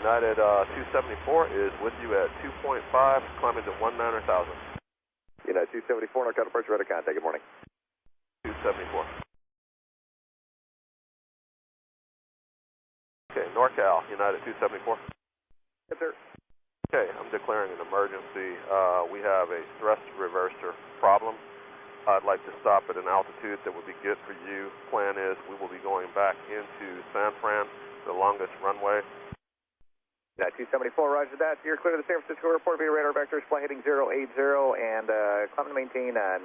United 274 is with you at 2.5, climbing to 19,000. United 274, NorCal departure, ready to contact. Good morning. 274. Okay, NorCal, United 274. Yes, sir. Okay, I'm declaring an emergency. We have a thrust reverser problem. I'd like to stop at an altitude that would be good for you. Plan is we will be going back into San Fran, the longest runway. United 274, roger that. You're clear to the San Francisco airport via radar vectors, flight heading 080, and climb to maintain 9,000.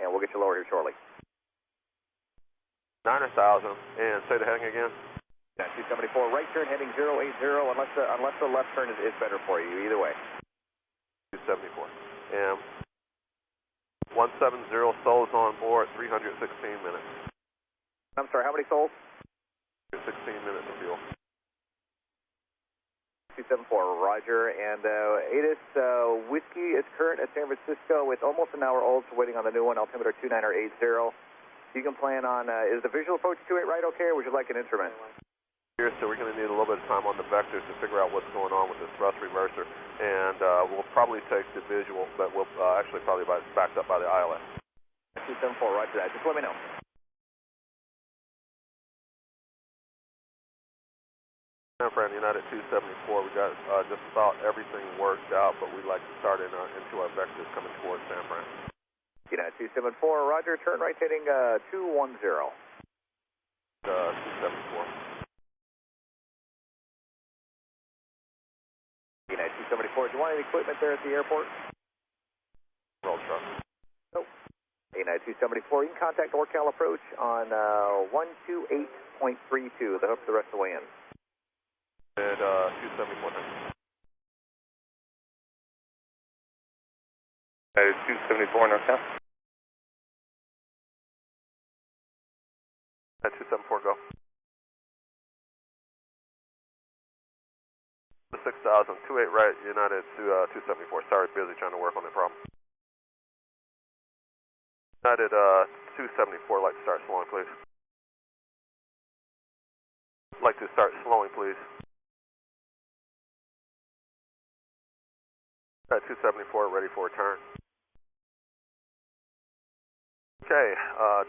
And we'll get you lower here shortly. 9,000, and say the heading again. United 274, right turn heading 080, unless the left turn is better for you, either way. 274. And 170 souls on board, 316 minutes. I'm sorry, how many souls? 16 minutes of fuel. 274, roger. And ATIS whiskey is current at San Francisco. It's almost an hour old, so waiting on the new one, altimeter 2980. You can plan on, is the visual approach 28 right okay, or would you like an instrument? Here, so we're going to need a little bit of time on the vectors to figure out what's going on with this thrust reverser, and we'll probably take the visual, but we'll actually probably backed up by the ILS. 274, roger that. Just let me know. San Fran, United 274, we got just about everything worked out, but we'd like to start into our vectors coming towards San Fran. United 274, roger, turn right heading 210. 274. United 274, do you want any equipment there at the airport? Roll truck. Nope. United 274, you can contact NorCal approach on 128.32, the hook the rest of the way in. And 274. United 274, NorCal. At 274, go. The 6,000, 28 right, United to 274. Sorry, busy trying to work on the problem. United 274, like to start slowing, please. Like to start slowing, please. At 274, ready for return. Okay,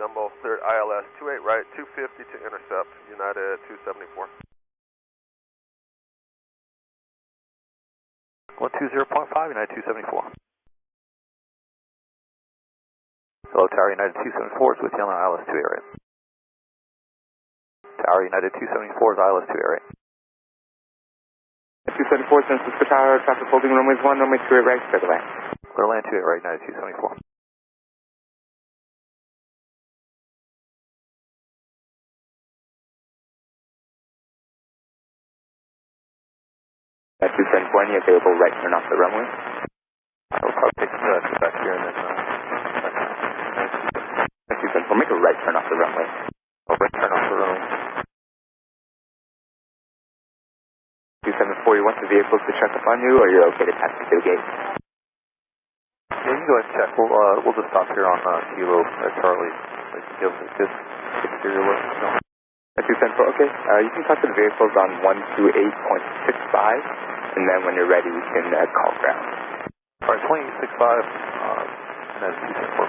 Dumbo, third ILS 28 right, 250 to intercept, United 274. 120.5, United 274. Hello, Tower United 274 is with you on the ILS 2 area. Tower United 274 is ILS 2 area. 274, San Francisco Tower, traffic holding runways 1, runway 2 right, clear to land. Clear to land 2 right, United 274. At 274, any available right turn off the runway? We'll probably take the back here and then... At 274, make a right turn off the runway. Right turn off the runway. 274, you want the vehicles to check up on you, or you're okay to pass through the gate? Yeah, you can go ahead and check. We'll just stop here on Kilo at Charlie. Give us a good exterior look. No? At 274, okay. You can talk to the vehicles on 128.65, and then when you're ready, you can call ground. Alright, 2865, and then 274.